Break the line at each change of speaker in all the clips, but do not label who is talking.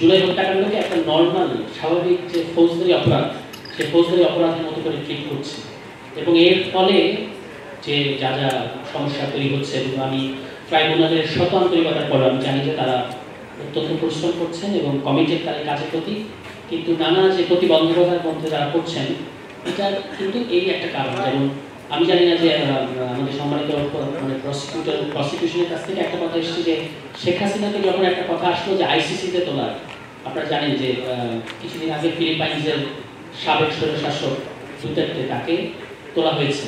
জুলাই হত্যাকাণ্ডকে একটা নর্মাল স্বাভাবিক যে ফৌজদারি অপরাধ, সেই ফৌজদারি অপরাধের মতো করে ট্রিট করছে এবং এর ফলে যে যা যা সমস্যা তৈরি হচ্ছে, এবং আমি ট্রাইব্যুনালের শত আন্তরিকতার পর আমি জানি যে তারা অত্যন্ত পরিশ্রম করছেন এবং কমিটেড তাদের কাজের প্রতি, কিন্তু নানা যে প্রতিবন্ধকতার মধ্যে যারা করছেন এটা কিন্তু এই একটা কারণ। যেমন আমি জানি না যে আমাদের সম্মানিত মানে প্রসিকিউশনের কাছ থেকে একটা কথা এসেছে যে শেখ হাসিনাকে যখন একটা কথা আসলো যে আইসিসিতে তোলার, আপনারা জানেন যে কিছুদিন আগে ফিলিপাইন্সের সাবেক স্বৈরশাসক দুটার্তে তাকে তোলা হয়েছে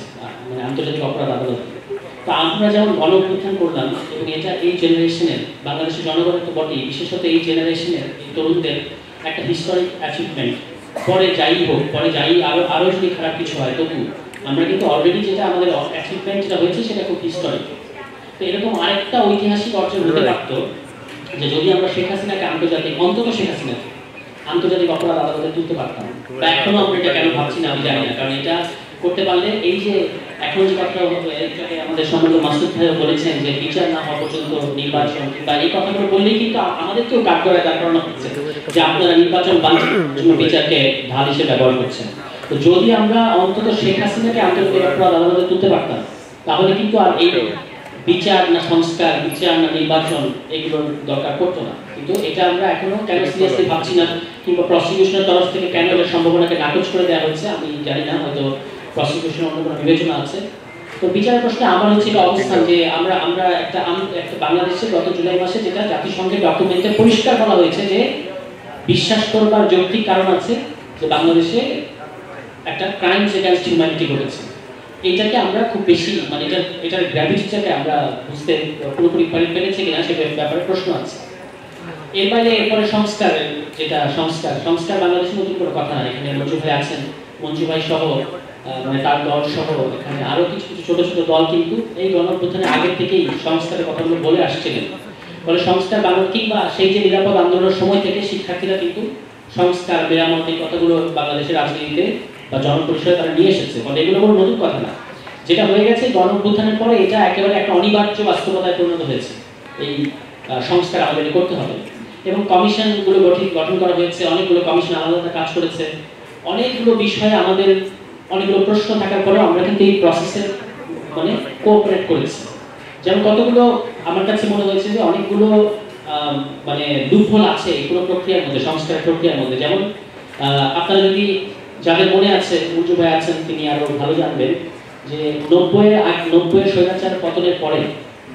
মানে আন্তর্জাতিক অপরাধ আদালতে। তো আমরা যেমন গণ-অভ্যুত্থান করলাম এবং এটা এই জেনারেশনের বাংলাদেশের জনগণের তো বটেই, বিশেষত এই জেনারেশনের এই তরুণদের একটা হিস্টোরিক অ্যাচিভমেন্ট। পরে যাই হোক, পরে যাই আরও যদি খারাপ কিছু হয়, তবু আমরা কিন্তু অলরেডি যেটা আমাদের অ্যাচিভমেন্ট যেটা হয়েছে সেটা খুব হিস্টোরিক। তো এরকম আরেকটা ঐতিহাসিক অর্জন হতে পারত যে যদি আমরা শেখ হাসিনাকে অন্তত শেখ হাসিনাকে আন্তর্জাতিক অপরাধ আদালতে তুলতে পারতাম। বা এখনো আমরা এটা কেন ভাবছি না আমি জানি না, কারণ এটা করতে পারলে এই যে এখন যে কথা আমাদের সম্মানিত মাসুদ ভাইও বলেছেন যে বিচার না হওয়া পর্যন্ত নির্বাচন, বা এই কথাগুলো বললেই কিন্তু আমাদেরকেও কাঠগড়ায় দাঁড় করানো হচ্ছে যে আপনারা নির্বাচন বাঞ্ছার জন্য বিচারকে ঢাল হিসেবে ব্যবহার করছেন। তো যদি আমরা অন্তত শেখ হাসিনাকে আন্তর্জাতিক অপরাধ আদালতে তুলতে পারতাম, তাহলে কিন্তু আর এই বিচার না সংস্কার, বিচার না নির্বাচন, এগুলোর দরকার পড়তো না। কিন্তু এটা আমরা এখনো কেন সিরিয়াসলি ভাবছি না, কিংবা প্রসিকিউশনের তরফ থেকে কেন এর সম্ভাবনাকে নাকচ করে দেওয়া হচ্ছে আমি জানি না, হয়তো প্রসিকিউশনের অন্য কোনো বিবেচনা আছে। তো বিচারের প্রশ্নে আমার হচ্ছে অবস্থান যে আমরা একটা বাংলাদেশে গত জুলাই মাসে যেটা জাতিসংঘের ডকুমেন্টে পরিষ্কার বলা হয়েছে যে বিশ্বাস করবার যৌক্তিক কারণ আছে যে বাংলাদেশে একটা ক্রাইমস এগেইনস্ট হিউম্যানিটি ঘটেছে। এইটাকে আমরা খুব বেশি মানে এটার গ্র্যাভিটিটাকে আমরা বুঝতে পুরোপুরি পেরেছি কিনা সে ব্যাপারে প্রশ্ন আছে। এর বাইরে এরপরে সংস্কারের যেটা সংস্কার বাংলাদেশের নতুন কোনো কথা না। এখানে মঞ্জু ভাই আছেন, মঞ্জু ভাই সহ মানে তার দল সহ এখানে আরো কিছু কিছু ছোট ছোট দল কিন্তু এই গণঅভ্যুত্থানের আগে থেকেই সংস্কারের কথাগুলো বলে আসছিলেন। ফলে সংস্কার বাংলা কিংবা সেই যে নিরাপদ আন্দোলনের সময় থেকে শিক্ষার্থীরা কিন্তু সংস্কার মেরামত এই কথাগুলো বাংলাদেশের রাজনীতিতে বা জনপরিসরে তারা নিয়ে এসেছে। ফলে এগুলো কোনো নতুন কথা না। যেটা হয়ে গেছে গণঅভ্যুত্থানের পরে এটা একেবারে একটা অনিবার্য বাস্তবতায় পরিণত হয়েছে। এই সংস্কার আমাদের করতে হবে এবং কমিশনগুলো গঠন করা হয়েছে, অনেকগুলো কমিশন আলাদা কাজ করেছে, অনেকগুলো বিষয়ে আমাদের অনেকগুলো প্রশ্ন থাকার পরে আমরা কিন্তু এই প্রসেসে মানে কোঅপারেট করেছি। যেমন কতগুলো আমার কাছে মনে হয়েছে যে অনেকগুলো মানে লুপহোল আছে এই পুরো প্রক্রিয়ার মধ্যে, সংস্কারের প্রক্রিয়ার মধ্যে। যেমন আপনারা যদি যাদের মনে আছে, মঞ্জু ভাই আছেন, তিনি আরো ভালো জানবেন যে 90-এর স্বৈরাচার পতনের পরে,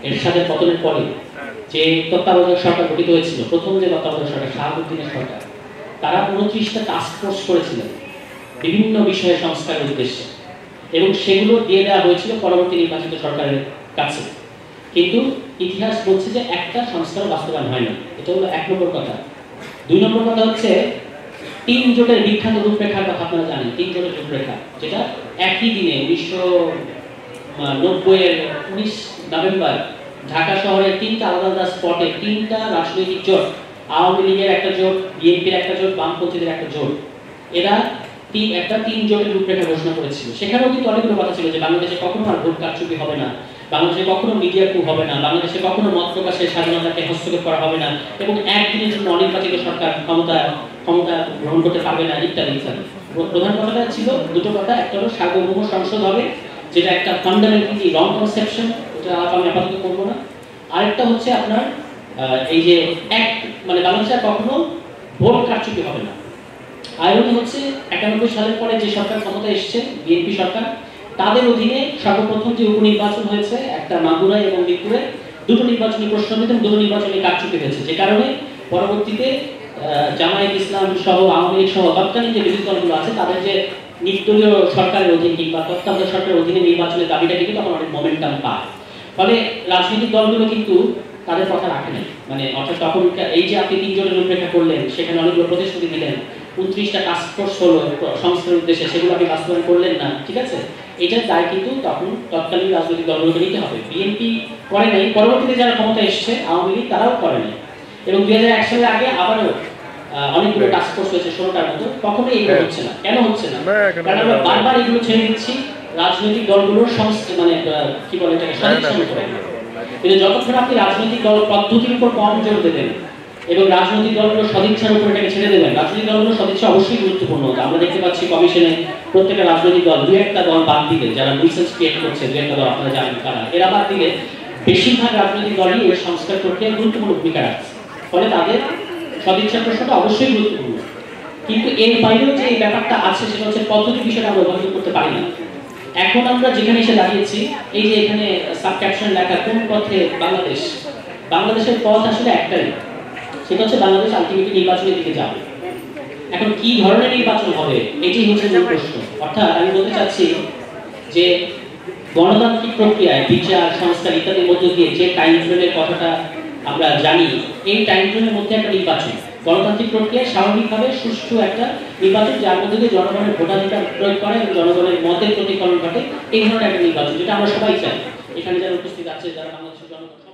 এরশাদের পতনের পরে যে তত্ত্বাবধায়ক সরকার গঠিত হয়েছিল, প্রথম যে তত্ত্বাবধায়ক সরকার শাহাবুদ্দিনের সরকার, তারা 29টা টাস্ক ফোর্স করেছিলেন বিভিন্ন বিষয়ে সংস্কারের উদ্দেশ্যে এবং সেগুলো দিয়ে দেওয়া হয়েছিল পরবর্তী নির্বাচিত সরকারের কাছে। কিন্তু ইতিহাস বলছে যে একটা সংস্কার বাস্তবায়ন হয় না। এটা হলো 1 নম্বর কথা। 2 নম্বর কথা হচ্ছে 3 জোটের বিখ্যাত রূপরেখার কথা আপনারা জানেন। 3 জোটের রূপরেখা যেটা একই দিনে 1990-এর 19 নভেম্বর ঢাকা শহরের 3টা আলাদা স্পটে 3টা রাজনৈতিক জোট, আওয়ামী লীগের একটা জোট, বিএনপির একটা জোট, বামপন্থীদের একটা জোট, এরা 3 জোটের রূপরেখা ঘোষণা করেছিল। সেখানেও কিন্তু অনেকগুলো কথা ছিল যে বাংলাদেশে কখনো আর ভোট কারচুপি হবে না, বাংলাদেশে কখনো মিডিয়া কু হবে না, বাংলাদেশে কখনো মত প্রকাশের স্বাধীনতাকে হস্তক্ষেপ করা হবে না এবং একদিনের জন্য অনির্বাচিত সরকার ক্ষমতা গ্রহণ করতে পারবে না, ইত্যাদি ইত্যাদি। প্রধান কথাটা ছিল দুটো কথা। একটা হলো সার্বভৌম সংসদ হবে, যেটা একটা ফান্ডামেন্টালি রং কনসেপশন, এটা আমি আপাতত করবো না। আরেকটা হচ্ছে আপনার এই যে মানে বাংলাদেশে কখনো ভোট কারচুপি হবে না। আইরনি হচ্ছে 91 সালের পরে যে সরকার ক্ষমতা এসছে, বিএনপি সরকার, তাদের অধীনে সর্বপ্রথম যে উপনির্বাচন হয়েছে একটা মাগুরায় এবং দিকপুরে, দুটো নির্বাচনী প্রশ্ন এবং দুটো নির্বাচনী কারচুপি হয়েছে, যে কারণে পরবর্তীতে জামায়াত ইসলাম সহ আওয়ামী লীগ সহ তৎকালীন যে বিরোধী দলগুলো আছে তাদের যে নির্দলীয় সরকারের অধীনে কিংবা তত্ত্বাবধায়ক সরকারের অধীনে নির্বাচনের দাবিটা কিন্তু তখন অনেক মোমেন্টাম পায়। ফলে রাজনৈতিক দলগুলো কিন্তু তাদের কথা রাখে নাই। মানে অর্থাৎ তখন এই যে আপনি 3 জনের রূপরেখা করলেন, সেখানে অনেকগুলো প্রতিশ্রুতি দিলেন, 29টা টাস্ক ফোর্স হলো সংস্কারের উদ্দেশ্যে, সেগুলো আপনি বাস্তবায়ন করলেন না, ঠিক আছে? এটার দায় কিন্তু তখন তৎকালীন রাজনৈতিক দলগুলোকে নিতে হবে। বিএনপি করে নাই, পরবর্তীতে যারা ক্ষমতা এসছে আওয়ামী লীগ, তারাও করে নাই। এবং 2001 সালের আগে আবারও অনেকগুলো টাস্ক ফোর্স হয়েছে 16টার মতো, কখনোই এগুলো হচ্ছে না। কেন হচ্ছে না? কারণ আমরা বারবার এগুলো ছেড়ে দিচ্ছি রাজনৈতিক দলগুলোর মানে কি বলে এটাকে সদিচ্ছা করে। কিন্তু যতক্ষণ আপনি রাজনৈতিক দল পদ্ধতির উপর কম জোর দেবেন এবং রাজনৈতিক দলগুলো সদিচ্ছার উপর এটাকে ছেড়ে দেবেন। রাজনৈতিক দলগুলো সদিচ্ছা অবশ্যই গুরুত্বপূর্ণ। আমরা দেখতে পাচ্ছি কমিশনে প্রত্যেকটা রাজনৈতিক দল দু একটা দল বাদ দিলে, যারা নিউসেন্স ক্রিয়েট করছে, দু একটা দল আপনারা জানেন কারা, এরা বাদ দিলে বেশিরভাগ রাজনৈতিক দলই এই সংস্কার প্রক্রিয়ায় গুরুত্বপূর্ণ ভূমিকা রাখছে। ফলে তাদের সদিচ্ছার প্রশ্নটা অবশ্যই গুরুত্বপূর্ণ। কিন্তু এর বাইরেও যে এই ব্যাপারটা আছে সেটা হচ্ছে পদ্ধতি বিষয়টা আমরা অবহিত করতে পারি না। এখন আমরা যেখানে এসে দাঁড়িয়েছি, এই যে এখানে সাব ক্যাপশন লেখা কোন পথে বাংলাদেশ, বাংলাদেশের পথ আসলে একটাই, সেটা হচ্ছে বাংলাদেশ আলটিমেটলি নির্বাচনের দিকে যাবে। এখন কি ধরনের নির্বাচন হবে এটাই হচ্ছে মূল প্রশ্ন। অর্থাৎ আমি বলতে চাচ্ছি যে গণতান্ত্রিক প্রক্রিয়ায় বিচার, সংস্কার ইত্যাদির মধ্য দিয়ে যে টাইম ফ্রেমের কথাটা আমরা জানি, এই টাইম ফ্রেমের মধ্যে একটা নির্বাচন, গণতান্ত্রিক প্রক্রিয়ায় স্বাভাবিকভাবে সুষ্ঠু একটা নির্বাচন, যার মধ্যে দিয়ে জনগণের ভোটাধিকার প্রয়োগ করে এবং জনগণের মতের প্রতিফলন ঘটে, এই ধরনের একটা নির্বাচন যেটা আমরা সবাই চাই। এখানে যারা উপস্থিত আছে, যারা বাংলাদেশের জনগণ